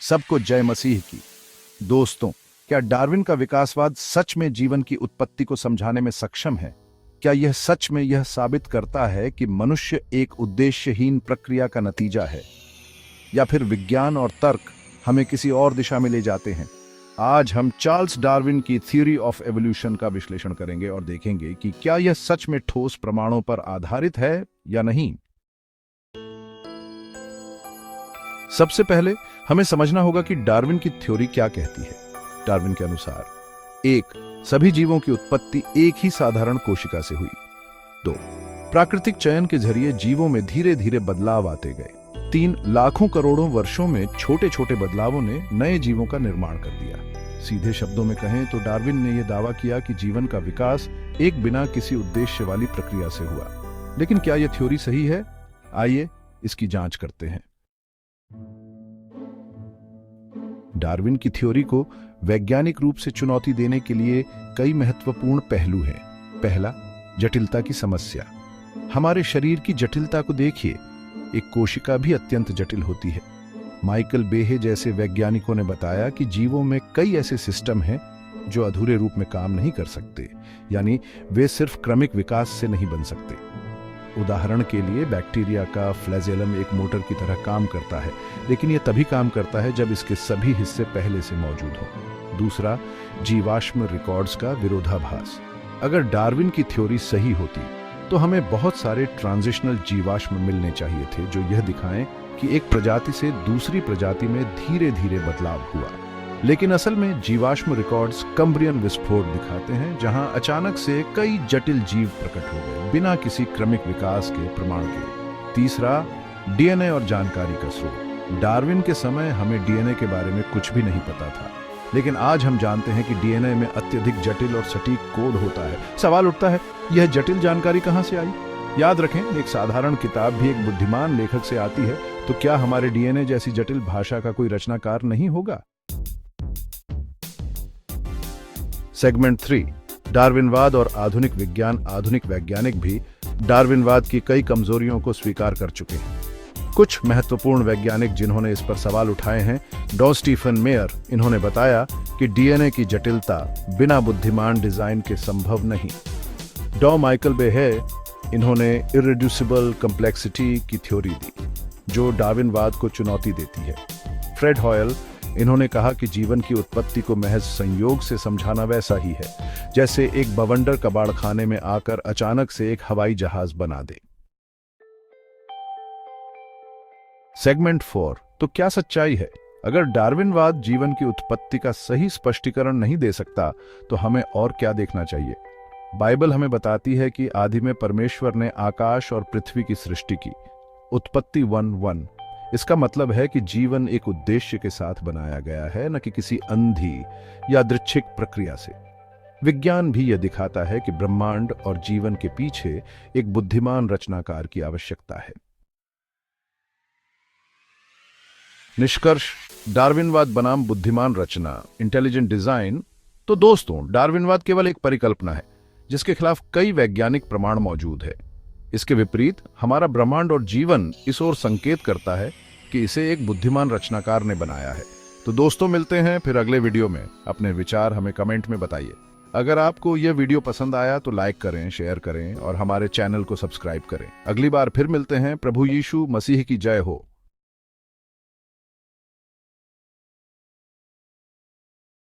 सबको जय मसीह की। दोस्तों, क्या डार्विन का विकासवाद सच में जीवन की उत्पत्ति को समझाने में सक्षम है? क्या यह सच में यह साबित करता है कि मनुष्य एक उद्देश्यहीन प्रक्रिया का नतीजा है, या फिर विज्ञान और तर्क हमें किसी और दिशा में ले जाते हैं? आज हम चार्ल्स डार्विन की थ्योरी ऑफ एवोल्यूशन का विश्लेषण करेंगे और देखेंगे कि क्या यह सच में ठोस प्रमाणों पर आधारित है या नहीं। सबसे पहले हमें समझना होगा कि डार्विन की थ्योरी क्या कहती है। डार्विन के अनुसार, 1. सभी जीवों की उत्पत्ति एक ही साधारण कोशिका से हुई। 2. प्राकृतिक चयन के जरिए जीवों में धीरे धीरे बदलाव आते गए। 3. लाखों करोड़ों वर्षों में छोटे छोटे बदलावों ने नए जीवों का निर्माण कर दिया। सीधे शब्दों में कहें तो डार्विन ने यह दावा किया कि जीवन का विकास एक बिना किसी उद्देश्य वाली प्रक्रिया से हुआ। लेकिन क्या यह थ्योरी सही है? आइए इसकी जांच करते हैं। डार्विन की थ्योरी को वैज्ञानिक रूप से चुनौती देने के लिए कई महत्वपूर्ण पहलू हैं। पहला, जटिलता की समस्या। हमारे शरीर की जटिलता को देखिए। एक कोशिका भी अत्यंत जटिल होती है। माइकल बेहे जैसे वैज्ञानिकों ने बताया कि जीवों में कई ऐसे सिस्टम हैं जो अधूरे रूप में काम नहीं कर सकते, यानी वे सिर्फ क्रमिक विकास से नहीं बन सकते। उदाहरण के लिए बैक्टीरिया का फ्लैजेलम एक मोटर की तरह काम करता है, लेकिन यह तभी काम करता है जब इसके सभी हिस्से पहले से मौजूद हों। दूसरा, जीवाश्म रिकॉर्ड्स का विरोधाभास। अगर डार्विन की थ्योरी सही होती तो हमें बहुत सारे ट्रांजिशनल जीवाश्म मिलने चाहिए थे जो यह दिखाएं कि एक प्रजाति से दूसरी प्रजाति में धीरे धीरे बदलाव हुआ। लेकिन असल में जीवाश्म रिकॉर्ड्स कंब्रियन विस्फोट दिखाते हैं, जहां अचानक से कई जटिल जीव प्रकट हो गए बिना किसी क्रमिक विकास के प्रमाण के। तीसरा, डीएनए और जानकारी का स्रोत। डार्विन के समय हमें डीएनए के बारे में कुछ भी नहीं पता था, लेकिन आज हम जानते हैं कि डीएनए में अत्यधिक जटिल और सटीक कोड होता है। सवाल उठता है, यह जटिल जानकारी कहां से आई? याद रखें, एक साधारण किताब भी एक बुद्धिमान लेखक से आती है, तो क्या हमारे डीएनए जैसी जटिल भाषा का कोई रचनाकार नहीं होगा? सेगमेंट 3, डार्विनवाद और आधुनिक विज्ञान। आधुनिक वैज्ञानिक भी डार्विनवाद की कई कमजोरियों को स्वीकार कर चुके हैं। कुछ महत्वपूर्ण वैज्ञानिक जिन्होंने इस पर सवाल उठाए हैं: डॉ स्टीफन मेयर। इन्होंने बताया कि डीएनए की जटिलता बिना बुद्धिमान डिजाइन के संभव नहीं। डॉ माइकल बेहे, इन्होंने इररिड्यूसिबल कॉम्प्लेक्सिटी की थ्योरी दी, जो डार्विनवाद को चुनौती देती है। फ्रेड हॉयल, इन्होंने कहा कि जीवन की उत्पत्ति को महज संयोग से समझाना वैसा ही है जैसे एक बवंडर कबाड़ खाने में आकर अचानक से एक हवाई जहाज बना दे। सेगमेंट 4, तो क्या सच्चाई है? अगर डार्विनवाद जीवन की उत्पत्ति का सही स्पष्टीकरण नहीं दे सकता, तो हमें और क्या देखना चाहिए? बाइबल हमें बताती है कि आदि में परमेश्वर ने आकाश और पृथ्वी की सृष्टि की। उत्पत्ति 1:1। इसका मतलब है कि जीवन एक उद्देश्य के साथ बनाया गया है, न कि किसी अंधी यादृच्छिक प्रक्रिया से। विज्ञान भी यह दिखाता है कि ब्रह्मांड और जीवन के पीछे एक बुद्धिमान रचनाकार की आवश्यकता है। निष्कर्ष, डार्विनवाद बनाम बुद्धिमान रचना, इंटेलिजेंट डिजाइन। तो दोस्तों, डार्विनवाद केवल एक परिकल्पना है जिसके खिलाफ कई वैज्ञानिक प्रमाण मौजूद है। इसके विपरीत हमारा ब्रह्मांड और जीवन इस ओर संकेत करता है कि इसे एक बुद्धिमान रचनाकार ने बनाया है। तो दोस्तों, मिलते हैं फिर अगले वीडियो में। अपने विचार हमें कमेंट में बताइए। अगर आपको यह वीडियो पसंद आया तो लाइक करें, शेयर करें और हमारे चैनल को सब्सक्राइब करें। अगली बार फिर मिलते हैं। प्रभु यीशु मसीह की जय हो।